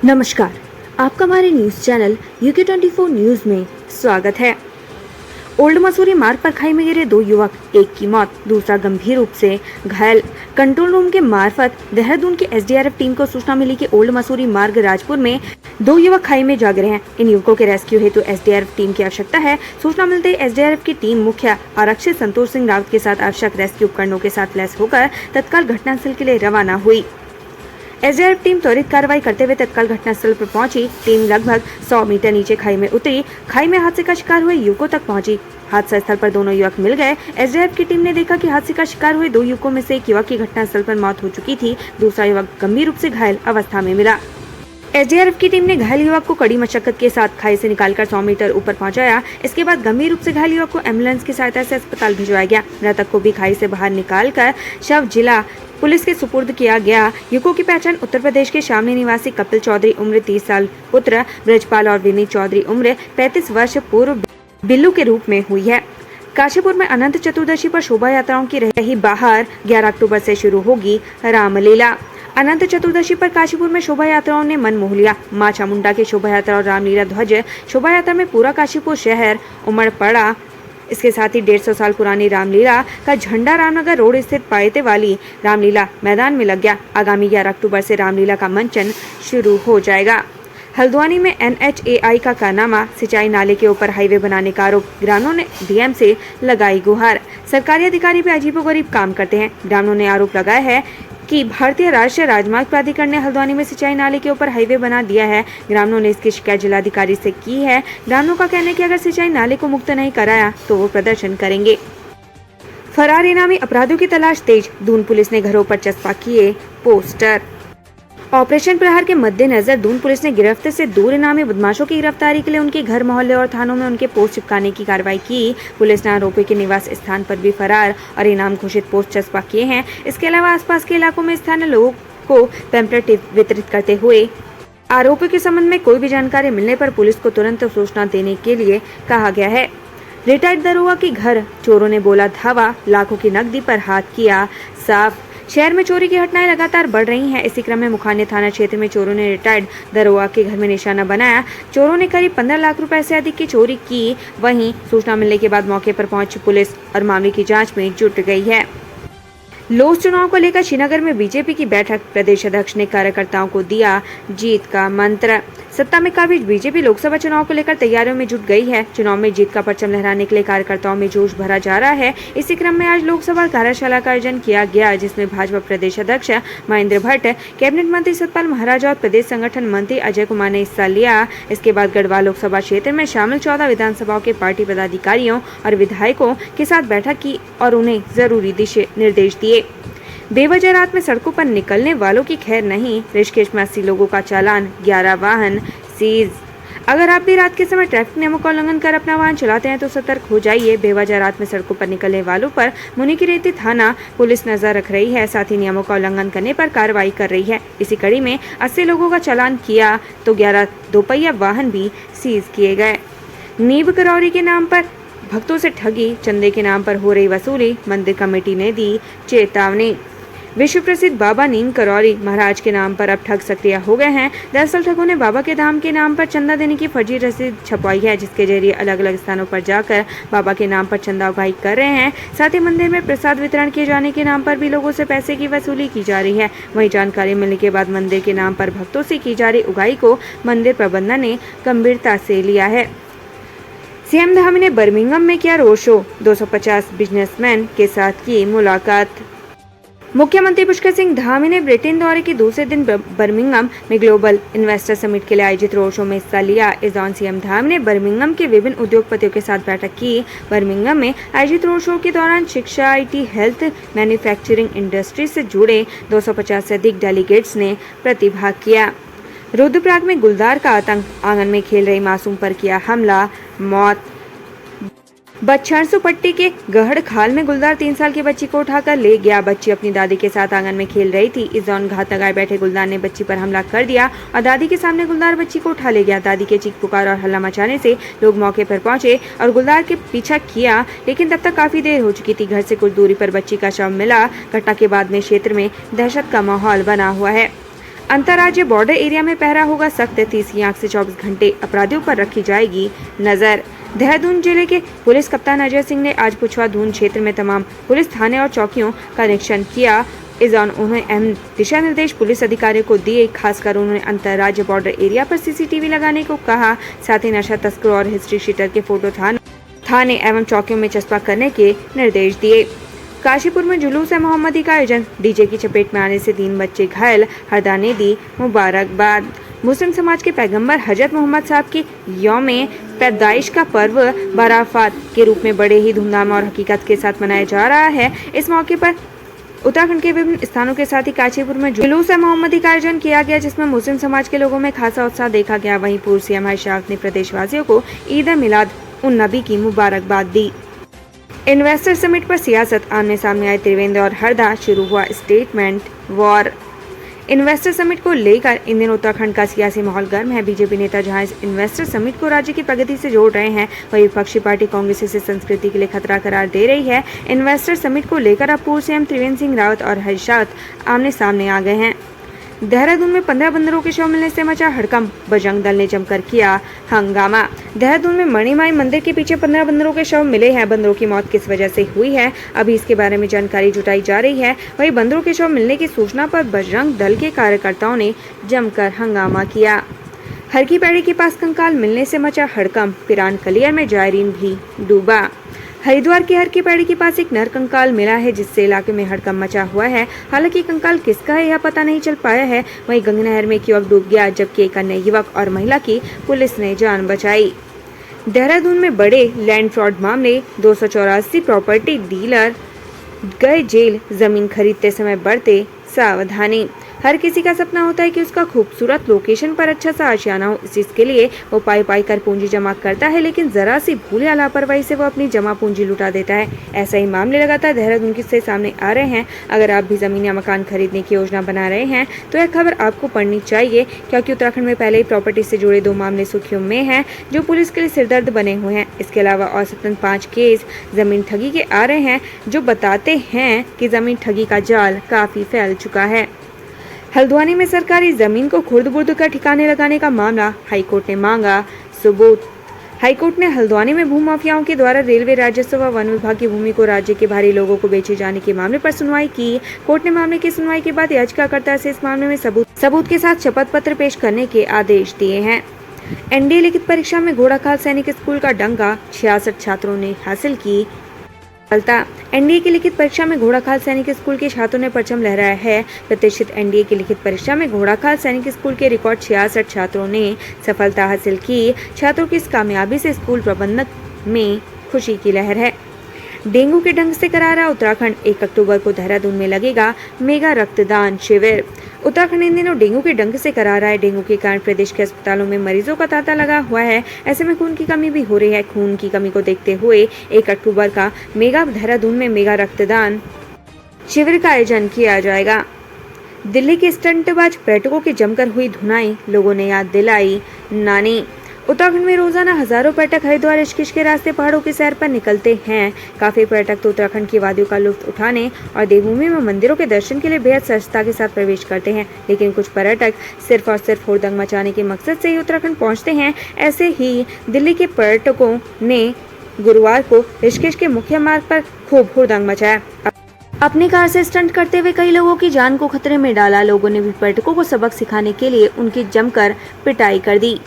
नमस्कार, आपका हमारे न्यूज चैनल UK24 न्यूज में स्वागत है। ओल्ड मसूरी मार्ग पर खाई में गिरे 2 युवक, एक की मौत, दूसरा गंभीर रूप से घायल। कंट्रोल रूम के मार्फत देहरादून की SDRF टीम को सूचना मिली कि ओल्ड मसूरी मार्ग राजपुर में 2 युवक खाई में जा गिरे हैं। इन युवकों के रेस्क्यू हेतु SDRF टीम की आवश्यकता है। सूचना मिलते ही SDRF की टीम मुख्य आरक्षक संतोष सिंह रावत के साथ आवश्यक रेस्क्यू उपकरणों के साथ लैस होकर तत्काल घटनास्थल के लिए रवाना हुई। SDRF टीम त्वरित कार्रवाई करते हुए तत्काल घटनास्थल पर पहुंची। टीम लगभग 100 मीटर नीचे खाई में उतरी, खाई में हादसे का शिकार हुए युवकों तक पहुंची। हादसा स्थल पर दोनों युवक मिल गए। SDRF की टीम ने देखा कि हादसे का शिकार हुए 2 युवकों में से एक युवक की घटनास्थल पर मौत हो चुकी थी, दूसरा युवक गंभीर रूप से घायल अवस्था में मिला। SDRF की टीम ने घायल युवक को कड़ी मशक्कत के साथ खाई से निकालकर 100 मीटर ऊपर पहुंचाया। इसके बाद गंभीर रूप से घायल युवक को एम्बुलेंस की सहायता से अस्पताल भिजवाया गया। मृतक को भी खाई से बाहर निकालकर शव जिला पुलिस के सुपुर्द किया गया। युवकों की पहचान उत्तर प्रदेश के शामली निवासी कपिल चौधरी उम्र 30 साल, पुत्र ब्रजपाल, और विनीत चौधरी उम्र 35 वर्ष, पूर्व बिल्लू के रूप में हुई है। काशीपुर में अनंत चतुर्दशी पर शोभा यात्राओं की रही बाहर 11 अक्टूबर से शुरू होगी रामलीला। अनंत चतुर्दशी पर काशीपुर में शोभा यात्राओं ने मन मोह लिया। मां चामुंडा की शोभा यात्रा और रामलीला ध्वज शोभा यात्रा में पूरा काशीपुर शहर उमड़ पड़ा। इसके साथ ही 150 साल पुरानी रामलीला का झंडा रामनगर रोड स्थित पायते वाली रामलीला मैदान में लग गया। आगामी 11 अक्टूबर से रामलीला का मंचन शुरू हो जाएगा। हल्द्वानी में NHAI का कारनामा, सिंचाई नाले के ऊपर हाईवे बनाने का आरोप। ग्रामीणों ने DM से लगाई गुहार। सरकारी अधिकारी भी अजीबोगरीब काम करते हैं। ग्रामीणों ने आरोप लगाया है कि भारतीय राष्ट्रीय राजमार्ग प्राधिकरण ने हल्द्वानी में सिंचाई नाले के ऊपर हाईवे बना दिया है। ग्रामीणों ने इसकी शिकायत जिलाधिकारी से की है। ग्रामीणों का कहना है कि अगर सिंचाई नाले को मुक्त नहीं कराया तो वो प्रदर्शन करेंगे। फरार इनामी अपराधियों की तलाश तेज, दून पुलिस ने घरों पर चस्पा किए पोस्टर। ऑपरेशन प्रहार के मद्देनजर दून पुलिस ने गिरफ्त से दूर इनामी बदमाशों की गिरफ्तारी के लिए उनके घर, मोहल्ले और थानों में उनके पोस्ट चिपकाने की कार्रवाई की। पुलिस ने आरोपी के निवास स्थान पर भी फरार और इनाम घोषित पोस्ट चस्पा किए हैं। इसके अलावा आसपास के इलाकों में स्थानीय लोगों को पैम्पलेट वितरित करते हुए आरोपी के संबंध में कोई भी जानकारी मिलने पर पुलिस को तुरंत सूचना देने के लिए कहा गया है। रिटायर्ड दरोगा के घर चोरों ने बोला धावा, लाखों की नकदी पर हाथ किया साफ। शहर में चोरी की घटनाएं लगातार बढ़ रही हैं। इसी क्रम में मुखाने थाना क्षेत्र में चोरों ने रिटायर्ड दरोगा के घर में निशाना बनाया। चोरों ने करीब 15 लाख रुपए से अधिक की चोरी की। वहीं सूचना मिलने के बाद मौके पर पहुंची पुलिस और मामले की जांच में जुट गई है। लोक चुनाव को लेकर श्रीनगर में बीजेपी की बैठक, प्रदेश अध्यक्ष ने कार्यकर्ताओं को दिया जीत का मंत्र। सत्ता में काबिज बीजेपी लोकसभा चुनाव को लेकर तैयारियों में जुट गई है। चुनाव में जीत का परचम लहराने के लिए कार्यकर्ताओं में जोश भरा जा रहा है। इसी क्रम में आज लोकसभा कार्यशाला का आयोजन किया गया, जिसमें भाजपा प्रदेश अध्यक्ष महेंद्र भट्ट, कैबिनेट मंत्री सतपाल महाराज और प्रदेश संगठन मंत्री अजय कुमार ने हिस्सा लिया। इसके बाद गढ़वाल लोकसभा क्षेत्र में शामिल 14 विधानसभाओं के पार्टी पदाधिकारियों और विधायकों के साथ बैठक की और उन्हें जरूरी दिशा निर्देश दिए। बेवजह रात में सड़कों पर निकलने वालों की खैर नहीं, ऋषिकेश में 80 लोगों का चालान, 11 वाहन सीज। अगर आप भी रात के समय ट्रैफिक नियमों का उल्लंघन कर अपना वाहन चलाते हैं तो सतर्क हो जाइए। बेवजह रात में सड़कों पर निकलने वालों पर मुनिकीरेती थाना पुलिस नजर रख रही है, साथ ही नियमों का उल्लंघन करने पर कार्रवाई कर रही है। इसी कड़ी में 80 लोगों का चालान किया तो 11 दोपहिया वाहन भी सीज किए गए। नीब करौरी के नाम पर भक्तों से ठगी, चंदे के नाम पर हो रही वसूली, मंदिर कमेटी ने दी चेतावनी। विश्व प्रसिद्ध बाबा नीम करौरी महाराज के नाम पर अब ठग सक्रिय हो गए हैं। दरअसल ठगों ने बाबा के धाम के नाम पर चंदा देने की फर्जी रसीद छपवाई है, जिसके जरिए अलग अलग स्थानों पर जाकर बाबा के नाम पर चंदा उगाही कर रहे हैं। साथ ही मंदिर में प्रसाद वितरण किए जाने के नाम पर भी लोगों से पैसे की वसूली की जा रही है। वहीं जानकारी मिलने के बाद मंदिर के नाम पर भक्तों से की जा रही उगाही को मंदिर प्रबंधन ने गंभीरता से लिया है। CM धामी ने बर्मिंघम में किया रोड शो, 250 बिजनेसमैन के साथ की मुलाकात। मुख्यमंत्री पुष्कर सिंह धामी ने ब्रिटेन दौरे के दूसरे दिन बर्मिंघम में ग्लोबल इन्वेस्टर समिट के लिए आयोजित रोड शो में हिस्सा लिया। इस दौरान CM धामी ने बर्मिंघम के विभिन्न उद्योगपतियों के साथ बैठक की। बर्मिंघम में आयोजित रोड शो के दौरान शिक्षा, IT, हेल्थ, मैन्युफैक्चरिंग इंडस्ट्री से जुड़े 250 से अधिक डेलीगेट्स ने प्रतिभाग किया। रुद्रप्रयाग में गुलदार का आतंक, आंगन में खेल रही मासूम पर किया हमला, मौत। बच्छरसु पट्टी के गहड़ खाल में गुलदार 3 साल की बच्ची को उठाकर ले गया। बच्ची अपनी दादी के साथ आंगन में खेल रही थी। इस दौरान घात लगाए बैठे गुलदार ने बच्ची पर हमला कर दिया और दादी के सामने गुलदार बच्ची को उठा ले गया। दादी के चीख पुकार और हल्ला मचाने से लोग मौके पर पहुंचे और गुलदार के पीछा किया, लेकिन तब तक काफी देर हो चुकी थी। घर से कुछ दूरी पर बच्ची का शव मिला। घटना के बाद में क्षेत्र में दहशत का माहौल बना हुआ है। अंतर्राज्यीय बॉर्डर एरिया में पहरा होगा सख्त, 30 आंख से 24 घंटे अपराधियों पर रखी जाएगी नजर। देहरादून जिले के पुलिस कप्तान अजय सिंह ने आज पुछवा दून क्षेत्र में तमाम पुलिस थाने और चौकियों का निरीक्षण किया। इस दौरान उन्होंने अहम दिशा निर्देश पुलिस अधिकारियों को दिए। खासकर उन्होंने अंतर्राज्यीय बॉर्डर एरिया पर सीसीटीवी लगाने को कहा। साथ ही नशा तस्करों और हिस्ट्री शीटर के फोटो थाने एवं चौकियों में चस्पा करने के निर्देश दिए। काशीपुर में जुलूस मोहम्मदी का आयोजन, डीजे की चपेट में आने से 3 बच्चे घायल, हरदा ने दी मुबारकबाद। मुस्लिम समाज के पैगंबर हजरत मोहम्मद साहब की यौम पैदाइश का पर्व बराफात के रूप में बड़े ही धूमधाम और हकीकत के साथ मनाया जा रहा है। इस मौके पर उत्तराखंड के विभिन्न स्थानों के साथ ही काशीपुर में जुलूस मोहम्मदी का आयोजन किया गया, जिसमें मुस्लिम समाज के लोगों में खासा उत्साह देखा गया। वहीं पूर्व सीएम हर्षाफ ने प्रदेशवासियों को ईद मिलाद उन नबी की मुबारकबाद दी। इन्वेस्टर समिट पर सियासत, आमने सामने आए त्रिवेंद्र और हरदा, शुरू हुआ स्टेटमेंट वॉर। इन्वेस्टर समिट को लेकर इन दिनों उत्तराखंड का सियासी माहौल गर्म है। बीजेपी नेता जहां इस इन्वेस्टर समिट को राज्य की प्रगति से जोड़ रहे हैं, वहीं विपक्षी पार्टी कांग्रेस इसे संस्कृति के लिए खतरा करार दे रही है। इन्वेस्टर समिट को लेकर अब पूर्व सीएम त्रिवेंद्र सिंह रावत और हर्षात आमने सामने आ गए हैं। देहरादून में 15 बंदरों के शव मिलने से मचा हड़कंप, बजरंग दल ने जमकर किया हंगामा। देहरादून में मणिमाई मंदिर के पीछे 15 बंदरों के शव मिले हैं। बंदरों की मौत किस वजह से हुई है, अभी इसके बारे में जानकारी जुटाई जा रही है। वहीं बंदरों के शव मिलने की सूचना पर बजरंग दल के कार्यकर्ताओं ने जमकर हंगामा किया। हर की पैड़ी के पास कंकाल मिलने से मचा हड़कंप, पिरान कलियर में जायरीन भी डूबा। हरिद्वार के हर की पैड़ी के पास एक नर कंकाल मिला है, जिससे इलाके में हड़कंप मचा हुआ है। हालांकि कंकाल किसका है यह पता नहीं चल पाया है। वहीं गंगा नहर में एक युवक डूब गया, जबकि एक अन्य युवक और महिला की पुलिस ने जान बचाई। देहरादून में बड़े लैंड फ्रॉड मामले, 284 प्रॉपर्टी डीलर गए जेल, जमीन खरीदते समय बरते सावधानी। हर किसी का सपना होता है कि उसका खूबसूरत लोकेशन पर अच्छा सा आशियाना हो। इस चीज के लिए वो पाई कर पूंजी जमा करता है, लेकिन जरा सी भूल या लापरवाही से वो अपनी जमा पूंजी लुटा देता है। ऐसा ही मामले लगातार देहरादून से सामने आ रहे हैं। अगर आप भी जमीन या मकान खरीदने की योजना बना रहे हैं तो यह खबर आपको पढ़नी चाहिए, क्योंकि उत्तराखंड में पहले ही प्रॉपर्टी से जुड़े 2 मामले सुर्खियों में हैं, जो पुलिस के लिए सिरदर्द बने हुए हैं। इसके अलावा औसतन 5 केस जमीन ठगी के आ रहे हैं, जो बताते हैं कि जमीन ठगी का जाल काफी फैल चुका है। हल्द्वानी में सरकारी जमीन को खुर्द-बुर्द कर ठिकाने लगाने का मामला, हाईकोर्ट ने मांगा सबूत। हाईकोर्ट ने हल्द्वानी में भूमाफियाओं के द्वारा रेलवे, राजस्व व वन विभाग की भूमि को राज्य के बाहरी लोगों को बेचे जाने के मामले पर सुनवाई की। कोर्ट ने मामले की सुनवाई के बाद याचिकाकर्ता से इस मामले में सबूत के साथ शपथ पत्र पेश करने के आदेश दिए हैं। एनडीए लिखित परीक्षा में घोड़ाखाल सैनिक स्कूल का डंका, 66 छात्रों ने हासिल की सफलता। एनडीए की लिखित परीक्षा में घोड़ाखाल सैनिक स्कूल के छात्रों ने परचम लहराया है। प्रतिष्ठित एनडीए की लिखित परीक्षा में घोड़ाखाल सैनिक स्कूल के रिकॉर्ड 66 छात्रों ने सफलता हासिल की। छात्रों की इस कामयाबी से स्कूल प्रबंधक में खुशी की लहर है। डेंगू के डंक से करा रहा उत्तराखंड, 1 अक्टूबर को देहरादून में लगेगा मेगा रक्तदान शिविर। उत्तराखंड इन दिनों डेंगू के डंक से करा रहा है। डेंगू के कारण प्रदेश के अस्पतालों में मरीजों का तांता लगा हुआ है। ऐसे में खून की कमी भी हो रही है। खून की कमी को देखते हुए 1 अक्टूबर का देहरादून में मेगा रक्तदान शिविर का आयोजन किया जाएगा। दिल्ली के स्टंटबाज पर्यटकों की जमकर हुई धुनाई, लोगों ने याद दिलाई नानी। उत्तराखंड में रोजाना हजारों पर्यटक हरिद्वार ऋषिकेश के रास्ते पहाड़ों की सैर पर निकलते हैं। काफी पर्यटक तो उत्तराखंड की वादियों का लुत्फ उठाने और देवभूमि में मंदिरों के दर्शन के लिए बेहद सहजता के साथ प्रवेश करते हैं, लेकिन कुछ पर्यटक सिर्फ और सिर्फ हुड़दंग मचाने के मकसद से ही उत्तराखंड पहुंचते हैं। ऐसे ही दिल्ली के पर्यटकों ने गुरुवार को ऋषिकेश के मुख्य मार्ग पर खूब हुड़दंग मचाया। अपनी कार से स्टंट करते हुए कई लोगों की जान को खतरे में डाला। लोगों ने भी पर्यटकों को सबक सिखाने के लिए उनकी जमकर पिटाई कर दी।